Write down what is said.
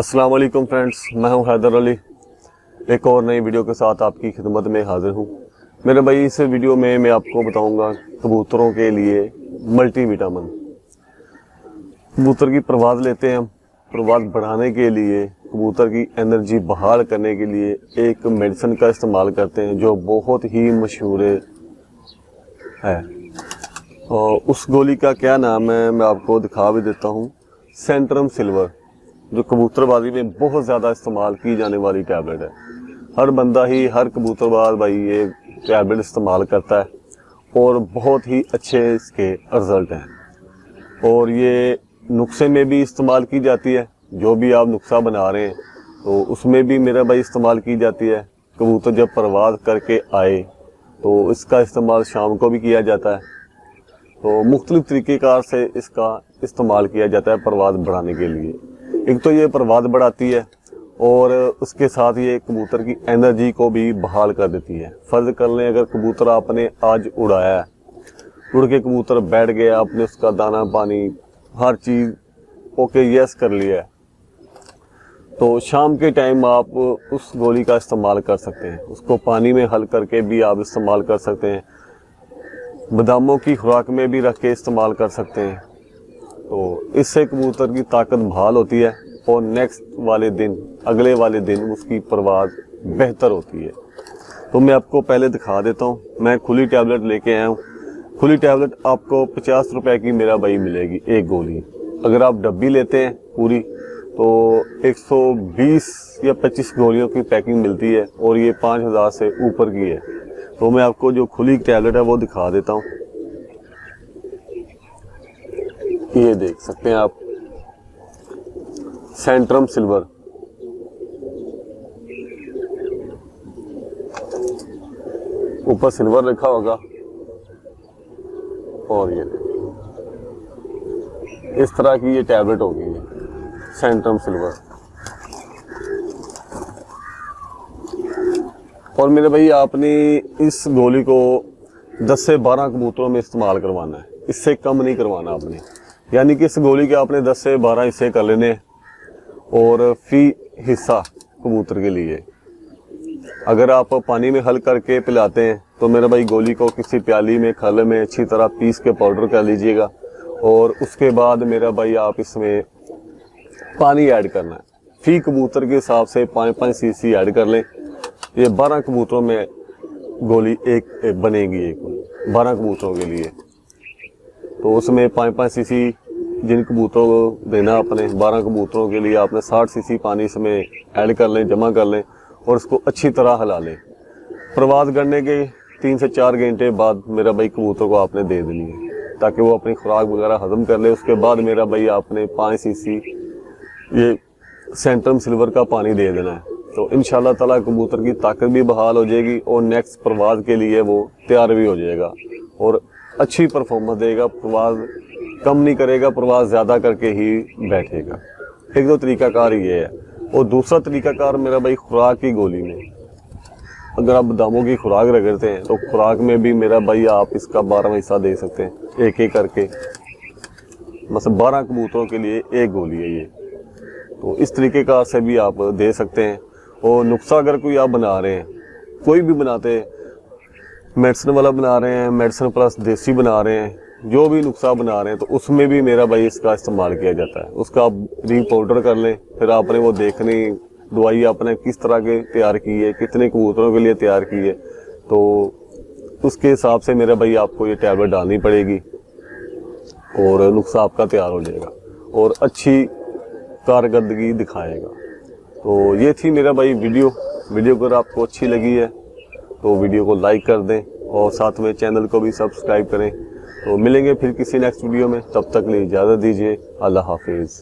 अस्सलाम वालेकुम फ्रेंड्स, मैं हूं हैदर अली। एक और नई वीडियो के साथ आपकी खिदमत में हाजिर हूं। मेरे भाई, इस वीडियो में मैं आपको बताऊंगा कबूतरों के लिए मल्टी विटामिन। कबूतर की परवाज़ लेते हैं हम, परवाज़ बढ़ाने के लिए, कबूतर की एनर्जी बहाल करने के लिए एक मेडिसिन का इस्तेमाल करते हैं जो बहुत ही मशहूर है। और उस गोली का क्या नाम है मैं आपको दिखा भी देता हूँ। सेंट्रम सिल्वर, जो कबूतरबाजी में बहुत ज़्यादा इस्तेमाल की जाने वाली टैबलेट है। हर बंदा ही, हर कबूतरबाज भाई ये टैबलेट इस्तेमाल करता है और बहुत ही अच्छे इसके रिज़ल्ट हैं। और ये नुस्खे में भी इस्तेमाल की जाती है। जो भी आप नुस्खा बना रहे हैं तो उसमें भी मेरा भाई इस्तेमाल की जाती है। कबूतर जब परवाज़ करके आए तो इसका इस्तेमाल शाम को भी किया जाता है। तो मुख्तलिफ तरीक़ेकार से इसका इस्तेमाल किया जाता है परवाज़ बढ़ाने के लिए। एक तो ये परवाज़ बढ़ाती है और उसके साथ ये कबूतर की एनर्जी को भी बहाल कर देती है। फ़र्ज़ कर लें अगर कबूतर आपने आज उड़ाया है, उड़ के कबूतर बैठ गया, आपने उसका दाना पानी हर चीज़ ओके यस कर लिया है, तो शाम के टाइम आप उस गोली का इस्तेमाल कर सकते हैं। उसको पानी में हल करके भी आप इस्तेमाल कर सकते हैं, बादामों की खुराक में भी रख के इस्तेमाल कर सकते हैं। तो इससे कबूतर की ताकत बहाल होती है और नेक्स्ट वाले दिन, अगले वाले दिन उसकी परवाज़ बेहतर होती है। तो मैं आपको पहले दिखा देता हूँ। मैं खुली टैबलेट लेके आया हूँ। खुली टैबलेट आपको 50 रुपए की मेरा भाई मिलेगी एक गोली। अगर आप डब्बी लेते हैं पूरी तो 120 या 25 गोलियों की पैकिंग मिलती है और ये 5000 से ऊपर की है। तो मैं आपको जो खुली टैबलेट है वो दिखा देता हूँ। ये देख सकते हैं आप, सेंट्रम सिल्वर। ऊपर सिल्वर लिखा होगा और ये इस तरह की ये टैबलेट होगी, सेंट्रम सिल्वर। और मेरे भाई, आपने इस गोली को 10 से 12 कबूतरों में इस्तेमाल करवाना है, इससे कम नहीं करवाना आपने। यानी कि इस गोली के आपने 10 से 12 हिस्से कर लेने और फी हिस्सा कबूतर के लिए। अगर आप पानी में हल करके पिलाते हैं तो मेरे भाई गोली को किसी प्याली में, खल में अच्छी तरह पीस के पाउडर कर लीजिएगा और उसके बाद मेरा भाई आप इसमें पानी ऐड करना है। फी कबूतर के हिसाब से 5-5 सीसी ऐड कर लें। ये 12 कबूतरों में गोली एक बनेगी, एक 12 कबूतरों के लिए। तो उसमें 5-5 सीसी जिन कबूतरों को देना अपने 12 कबूतरों के लिए आपने 60 सीसी पानी इसमें ऐड कर लें, जमा कर लें और उसको अच्छी तरह हिला लें। परवाज़ करने के 3 से 4 घंटे बाद मेरा भाई कबूतर को आपने दे देनी है ताकि वो अपनी खुराक वगैरह हजम कर ले। उसके बाद मेरा भाई आपने 5 सीसी ये सेंट्रम सिल्वर का पानी दे देना है। तो इंशाल्लाह ताला कबूतर की ताकत भी बहाल हो जाएगी और नेक्स्ट परवाज़ के लिए वो तैयार भी हो जाएगा और अच्छी परफॉर्मेंस देगा। परवाज़ कम नहीं करेगा, परवाज़ ज़्यादा करके ही बैठेगा। एक तो तरीकाकार ये है। और दूसरा तरीकाकार मेरा भाई, खुराक की गोली में अगर आप बादामों की खुराक रगड़ते हैं तो खुराक में भी मेरा भाई आप इसका 12वां हिस्सा दे सकते हैं, एक एक करके। मतलब 12 कबूतरों के लिए एक गोली है ये। तो इस तरीक़ेकार से भी आप दे सकते हैं। और नुस्खा अगर कोई आप बना रहे हैं, कोई भी बनाते हैं, मेडिसिन वाला बना रहे हैं, मेडिसिन प्लस देसी बना रहे हैं, जो भी नुस्खा बना रहे हैं, तो उसमें भी मेरा भाई इसका इस्तेमाल किया जाता है। उसका आप री पाउडर कर लें, फिर आपने वो देखनी दवाई आपने किस तरह के तैयार की है, कितने कबूतरों के लिए तैयार की है, तो उसके हिसाब से मेरा भाई आपको ये टैबलेट डालनी पड़ेगी और नुस्खा आपका तैयार हो जाएगा और अच्छी कारकर्दगी दिखाएगा। तो ये थी मेरा भाई वीडियो अगर आपको अच्छी लगी है तो वीडियो को लाइक कर दें और साथ में चैनल को भी सब्सक्राइब करें। तो मिलेंगे फिर किसी नेक्स्ट वीडियो में, तब तक के लिए इजाज़त दीजिए। अल्लाह हाफिज़।